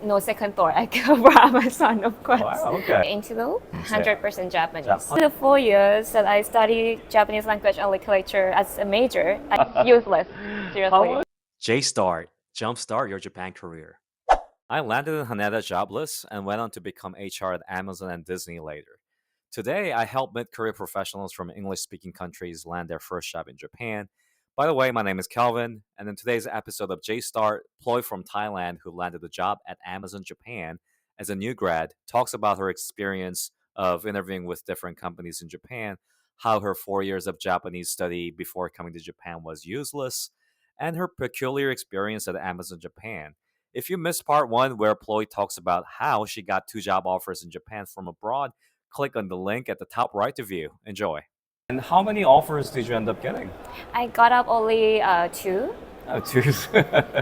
no second thought. I go for Amazon, of course. Wow, okay. Interval, 100% Japanese. Jap- The 4 years that I studied Japanese language and literature as a major, useless, seriously. J-Start, jumpstart your Japan career. I landed in Haneda jobless and went on to become HR at Amazon and Disney later. Today, I help mid-career professionals from English-speaking countries land their first job in Japan. By the way, my name is Kelvin, and in today's episode of J-Start, Ploy from Thailand, who landed a job at Amazon Japan as a new grad, talks about her experience of interviewing with different companies in Japan, how her 4 years of Japanese study before coming to Japan was useless, and her peculiar experience at Amazon Japan. If you missed part one, where Ploy talks about how she got 2 job offers in Japan from abroad, click on the link at the top right to view. Enjoy. And how many offers did you end up getting? I got up only two. Two. Two.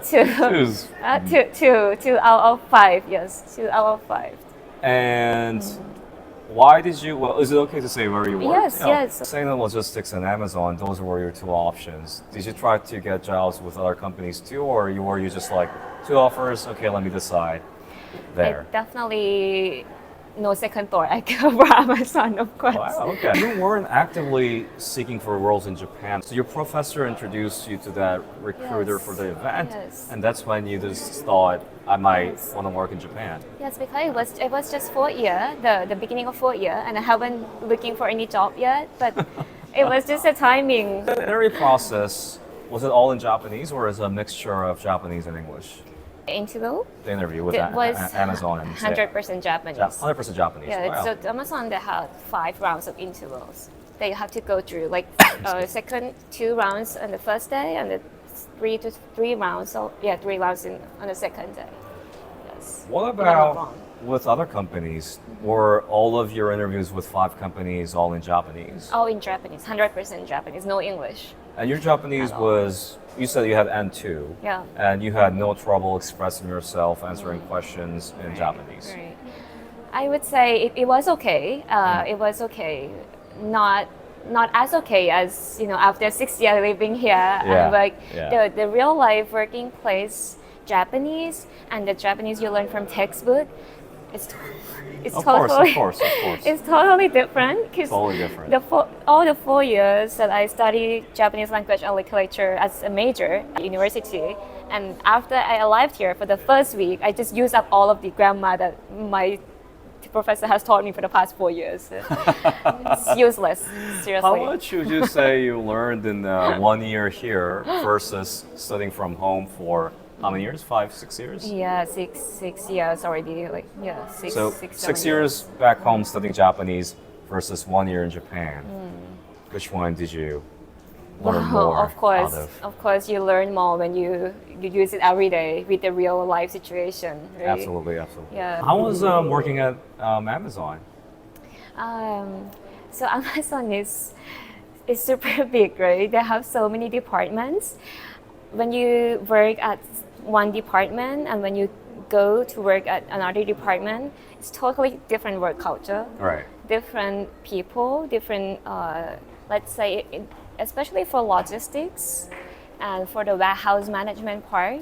Two's. Two out of five, yes. 2 out of 5. And why did you, well, is it okay to say where you worked? Yes, yes. Saying the logistics and Amazon, those were your 2 options. Did you try to get jobs with other companies too, or were you just like, 2 offers, okay, let me decide there? Definitely no second thought. I go for Amazon, of course. Wow, okay. You weren't actively seeking for roles in Japan, so your professor introduced you to that recruiter Yes, for the event, yes. and that's when you just thought, I might want to work in Japan. Yes, because it was just 4th year, the beginning of 4th year, and I haven't looking for any job yet, but it was just a timing. The interview process, was it all in Japanese, or is it a mixture of Japanese and English? Interview, The interview with it was Amazon and 100% Japanese. 100% Japanese. Yeah, Wow. so Amazon, they have 5 rounds of intervals that you have to go through, like second 2 rounds on the first day, and the 3 rounds. So yeah, 3 rounds on the second day. Yes. What If I'm not about wrong. with other companies? Were all of your interviews with 5 companies all in Japanese? All in Japanese, 100% Japanese, no English. And your Japanese At all. was, you said you had N2. Yeah. And you had no trouble expressing yourself, answering questions in Japanese. Right. I would say it was okay. It was okay. Not as okay as, after 6 years living here, Yeah, and like yeah. the real life working place Japanese and the Japanese you learn from textbook, it's Of totally course. it's totally different. 'Cause Totally different. all the 4 years that I studied Japanese language and literature as a major at university, and after I arrived here for the first week, I just used up all of the grammar that my professor has taught me for the past 4 years. It's useless, seriously. How much would you say you learned in 1 year here versus studying from home for how many years? 5, 6 years? Yeah, six years already. Like six. So 6, 6 7 years back home studying Japanese versus 1 year in Japan. Which one did you learn more Of course, out of? of course, you learn more when you use it every day with the real life situation. Right? Absolutely. Yeah. How was working at Amazon? So Amazon is super big, right? They have so many departments. When you work at one department and when you go to work at another department, it's totally different work culture. Right. Different people, different, let's say, especially for logistics and for the warehouse management part,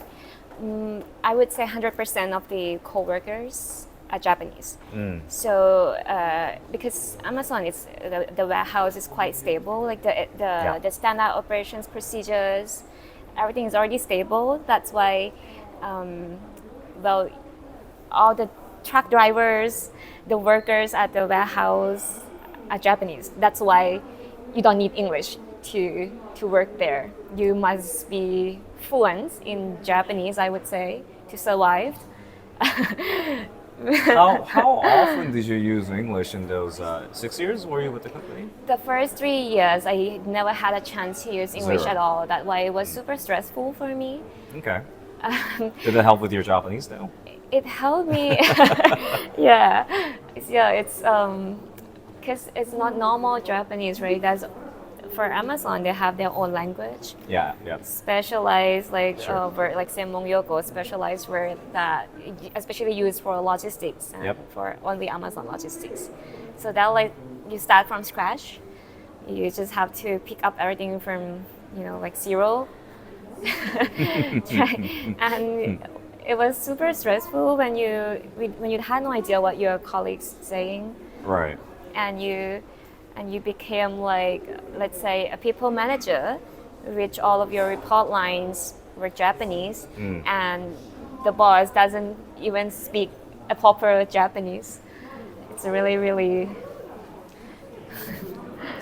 I would say 100% of the co-workers are Japanese. So because Amazon is the warehouse is quite stable, like the standard operations procedures, everything is already stable. That's why, all the truck drivers, the workers at the warehouse are Japanese. That's why you don't need English to work there. You must be fluent in Japanese, I would say, to survive. How often did you use English in those 6 years? Were you with the company? The first 3 years, I never had a chance to use English Zero. at all. That's why it was super stressful for me. Okay. Did it help with your Japanese though? It helped me. Yeah, it's because it's not normal Japanese, right? That's for Amazon. They have their own language, Yeah. specialized Sure. word like Senmong Yoko, specialized word that especially used for logistics and Yep. for only Amazon logistics. So that like you start from scratch. You just have to pick up everything from like zero. Right. And it was super stressful when you had no idea what your colleagues saying, Right. and you became like, let's say, a people manager, which all of your report lines were Japanese, and the boss doesn't even speak a proper Japanese. It's a really, really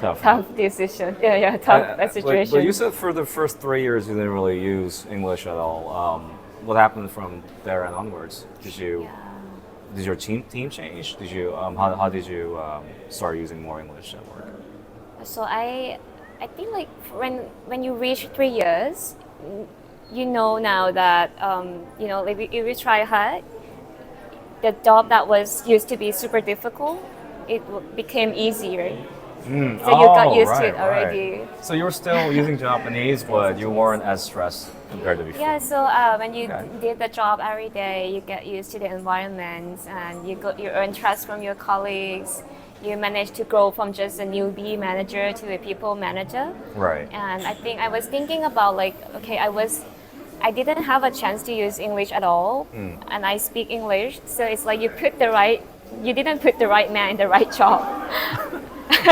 Tough. tough decision. Yeah, tough situation. But you said for the first 3 years you didn't really use English at all. What happened from there and onwards? Did your team change? Did you how did you start using more English at work? So I think like when you reach 3 years, you know now that like if you try hard, the job that was used to be super difficult, it became easier. So you got used to it already. Right. So you were still using Japanese, but you weren't as stressed compared to before. Yeah, so when you Okay. did the job every day, you get used to the environment, and you earn trust from your colleagues. You manage to grow from just a newbie manager to a people manager. Right. And I think I was thinking about like, okay, I didn't have a chance to use English at all, and I speak English, so it's like you didn't put the right man in the right job.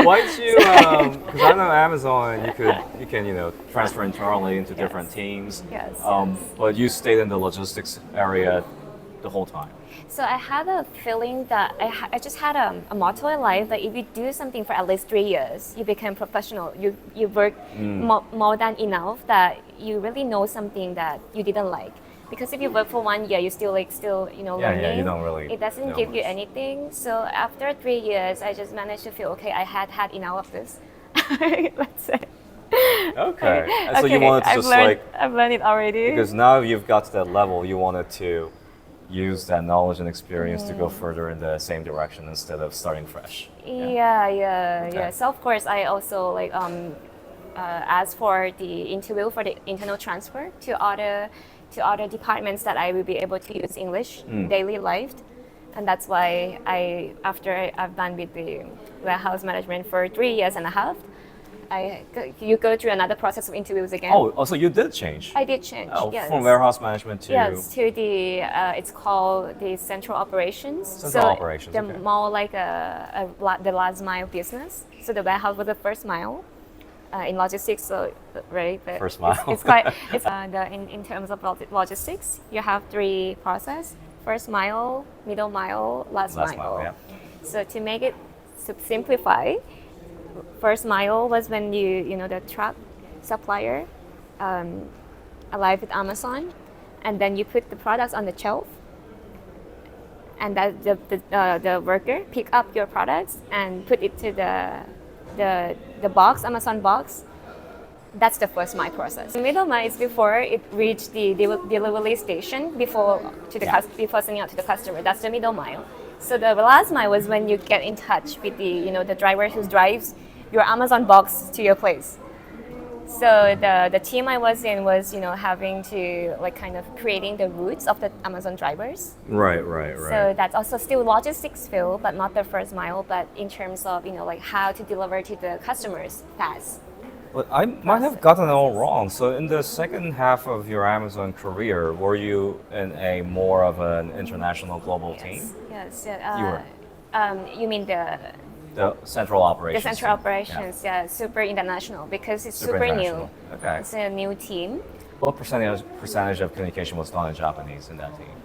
Why did you? Because I know Amazon, you can transfer internally into different teams. Yes, But you stayed in the logistics area the whole time. So I had a feeling that I just had a motto in life that if you do something for at least 3 years, you become professional. You work more than enough that you really know something that you didn't like. Because if you work for 1 year, you still learning. Yeah, you don't really It doesn't know give you much. anything. So after 3 years, I just managed to feel okay. I had enough of this. Let's say. Okay. And so you wanted to just I've learned it already. because now you've got to that level, you wanted to use that knowledge and experience to go further in the same direction instead of starting fresh. Yeah. So of course, I also asked for the interview for the internal transfer to other departments that I will be able to use English daily life, and that's why after I've done with the warehouse management for 3 years and a half, you go through another process of interviews again. Oh, so you did change. I did change. Oh, yes. from warehouse management to to the it's called the central operations. Central operations, The okay. more like the last mile business. So the warehouse was the first mile in logistics. So right, but First mile. It's quite in terms of logistics. You have three process: first mile, middle mile, last mile. Yeah. So to make it simplify, first mile was when the truck supplier aligned with Amazon, and then you put the products on the shelf, and that the worker pick up your products and put it to the box, Amazon box. That's the first mile process. The middle mile is before it reached the delivery station before sending out to the customer. That's the middle mile. So the last mile was when you get in touch with the driver who drives your Amazon box to your place. So the team I was in was having to kind of creating the routes of the Amazon drivers. Right. So that's also still logistics field, but not the first mile, but in terms of how to deliver to the customers fast. But I might have gotten it all wrong. So in the second half of your Amazon career, were you in a more of an international global team? Yes. You were. You mean the Central operations. central team. operations? Yeah, super international because it's Super super new. international. Okay. It's a new team. What percentage of communication was done in Japanese in that team?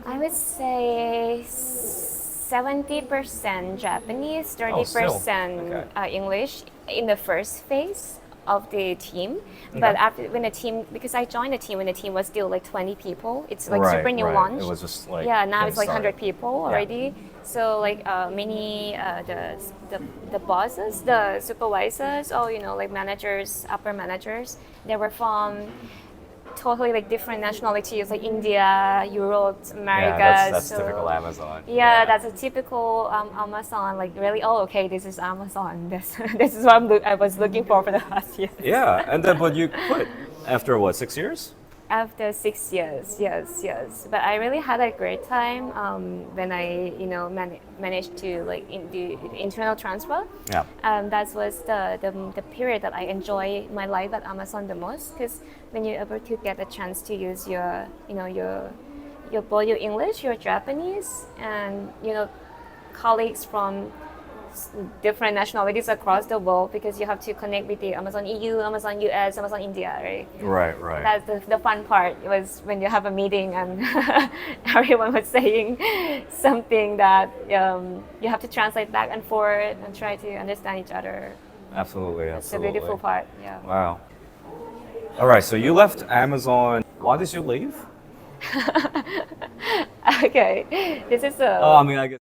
I would say 70% Japanese, 30% Okay. English in the first phase of the team. But after because I joined the team when the team was still 20 people. It's super new launch. It was just now getting it's 100 started. people already. So many the bosses, the supervisors, managers, upper managers, they were from totally different nationalities, like India, Europe, America. Yeah, that's so, typical Amazon. Yeah, that's a typical Amazon. Really, okay, this is Amazon. This is what I was looking for the last year. Yeah, and then but you quit after what, 6 years? After 6 years, yes. But I really had a great time when I, managed to in the internal transfer. Yeah. That was the period that I enjoy my life at Amazon the most, because when you're able to get a chance to use your both your English, your Japanese, and colleagues from different nationalities across the world, because you have to connect with the Amazon EU, Amazon US, Amazon India, right? Right, right. That's the fun part. It was when you have a meeting and everyone was saying something that you have to translate back and forth and try to understand each other. Absolutely, It's the absolutely. beautiful part. Yeah. Wow. All right, so you left Amazon. Why did you leave? Okay. This is Oh, I mean, I guess